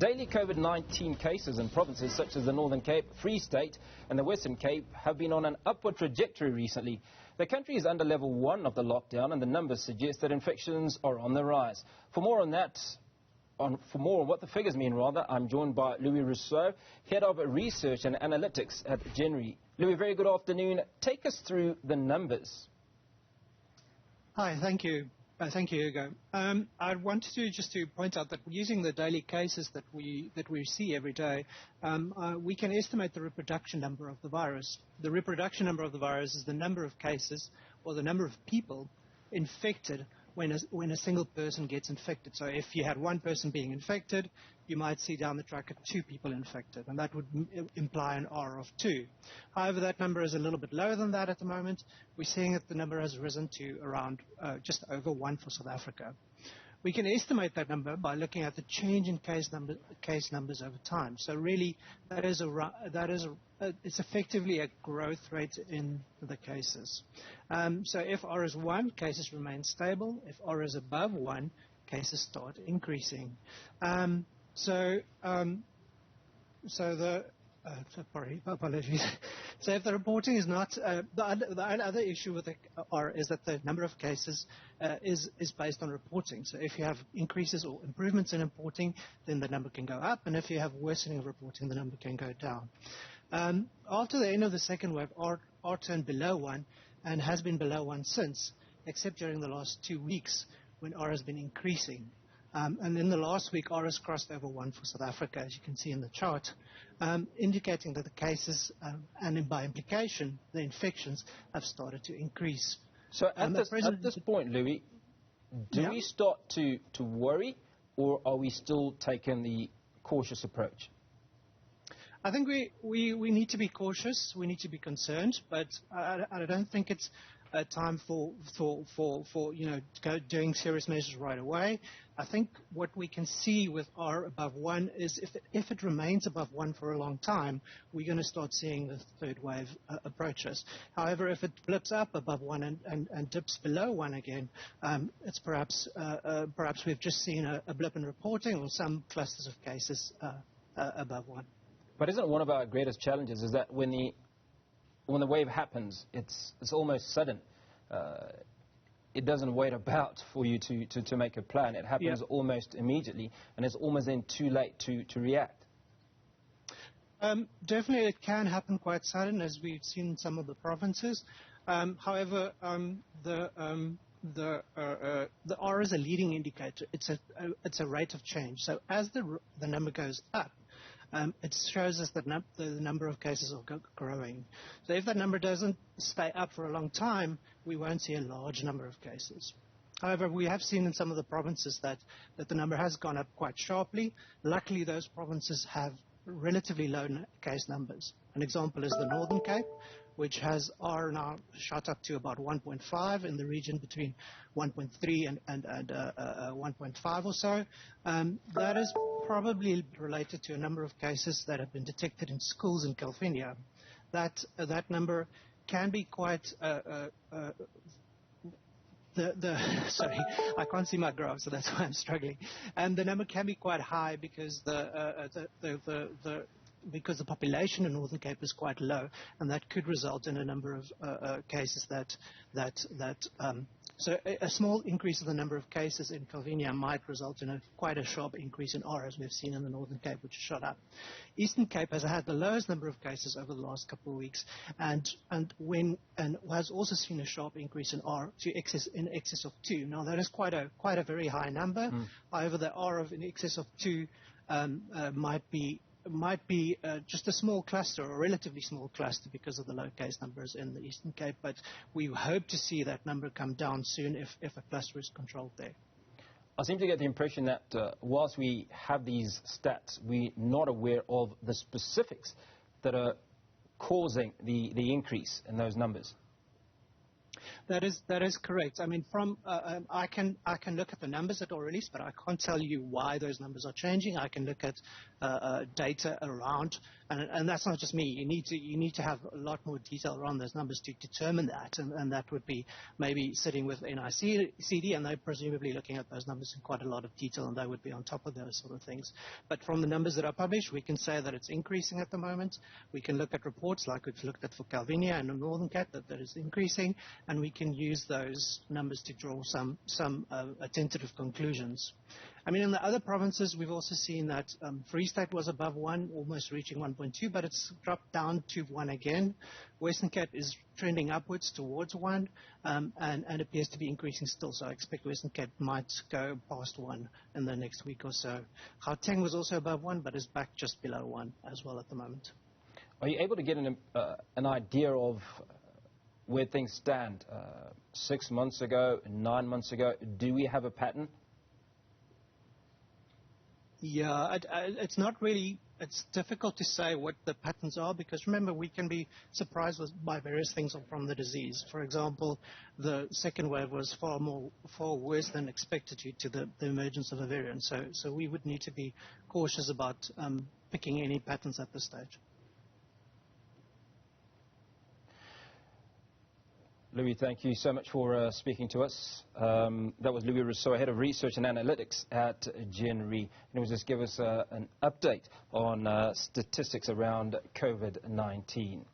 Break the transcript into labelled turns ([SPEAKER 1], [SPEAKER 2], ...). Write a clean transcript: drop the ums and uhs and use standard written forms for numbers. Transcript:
[SPEAKER 1] Daily COVID-19 cases in provinces such as the Northern Cape, Free State and the Western Cape have been on an upward trajectory recently. The country is under level 1 of the lockdown and the numbers suggest that infections are on the rise. For more on what the figures mean, I'm joined by Louis Rossouw, Head of Research and Analytics at January. Louis, very good afternoon. Take us through the numbers.
[SPEAKER 2] Hi, thank you. Thank you, Hugo. I wanted to point out that using the daily cases that we see every day, we can estimate the reproduction number of the virus. The reproduction number of the virus is the number of cases or the number of people infected when a single person gets infected. So if you had one person being infected, you might see down the track 2 people infected, and that would imply an R of 2. However, that number is a little bit lower than that at the moment. We're seeing that the number has risen to around just over 1 for South Africa. We can estimate that number by looking at the change in case numbers over time. So really, it's effectively a growth rate in the cases. So if R is 1, cases remain stable. If R is above 1, cases start increasing. Apologies. So if the reporting is not, the other issue with the R is that the number of cases is based on reporting. So if you have increases or improvements in reporting, then the number can go up, and if you have worsening of reporting, the number can go down. After the end of the second wave, R turned below 1 and has been below 1 since, except during the last 2 weeks when R has been increasing. And in the last week, R has crossed over 1 for South Africa, as you can see in the chart, indicating that the cases, and by implication, the infections, have started to increase.
[SPEAKER 1] So at this point, Louis, do we start to worry, or are we still taking the cautious approach?
[SPEAKER 2] I think we need to be cautious. We need to be concerned, but I don't think it's a time for doing serious measures right away. I think what we can see with R above 1 is if it remains above 1 for a long time, we're going to start seeing the third wave approach us. However, if it blips up above 1 and dips below 1 again, it's perhaps we've just seen a blip in reporting or some clusters of cases above 1.
[SPEAKER 1] But isn't one of our greatest challenges is that when the wave happens, it's almost sudden. It doesn't wait about for you to make a plan. It happens almost immediately, and it's almost then too late to react.
[SPEAKER 2] Definitely, it can happen quite sudden, as we've seen in some of the provinces. However, the R is a leading indicator. It's a rate of change. So as the number goes up, it shows us that the number of cases are growing. So if that number doesn't stay up for a long time, we won't see a large number of cases. However, we have seen in some of the provinces that the number has gone up quite sharply. Luckily, those provinces have relatively low case numbers. An example is the Northern Cape, which has R now shot up to about 1.5 in the region between 1.3 and 1.5 or so. That is probably related to a number of cases that have been detected in schools in California. That number can be quite sorry, I can't see my graph, so that's why I'm struggling. And the number can be quite high because because the population in Northern Cape is quite low, and that could result in a number of cases so a small increase in the number of cases in California might result in quite a sharp increase in R, as we've seen in the Northern Cape, which shot up. Eastern Cape has had the lowest number of cases over the last couple of weeks, and has also seen a sharp increase in R in excess of 2. Now that is quite a very high number. However, the R of in excess of 2 might be just a small cluster, or a relatively small cluster, because of the low case numbers in the Eastern Cape, but we hope to see that number come down soon if a cluster is controlled there.
[SPEAKER 1] I seem to get the impression that whilst we have these stats, we're not aware of the specifics that are causing the increase in those numbers.
[SPEAKER 2] That is correct. I mean, I can look at the numbers that are released, but I can't tell you why those numbers are changing. I can look at data around, and that's not just me. You need to have a lot more detail around those numbers to determine that, and that would be maybe sitting with NICD, and they're presumably looking at those numbers in quite a lot of detail, and they would be on top of those sort of things. But from the numbers that are published, we can say that it's increasing at the moment. We can look at reports like we've looked at for Calvinia and the Northern Cape that is increasing, and we can use those numbers to draw some tentative conclusions. I mean, in the other provinces, we've also seen that Free State was above 1, almost reaching 1.2, but it's dropped down to 1 again. Western Cape is trending upwards towards 1 and appears to be increasing still, so I expect Western Cape might go past 1 in the next week or so. Gauteng was also above 1, but is back just below 1 as well at the moment.
[SPEAKER 1] Are you able to get an idea of where things stand 6 months ago, 9 months ago? Do we have a pattern?
[SPEAKER 2] Yeah, it's not really, it's difficult to say what the patterns are because remember, we can be surprised by various things from the disease. For example, the second wave was far worse than expected due to the emergence of a variant. So we would need to be cautious about picking any patterns at this stage.
[SPEAKER 1] Louis, thank you so much for speaking to us. That was Louis Rossouw, Head of Research and Analytics at GenRe. And he was just give us an update on statistics around COVID-19.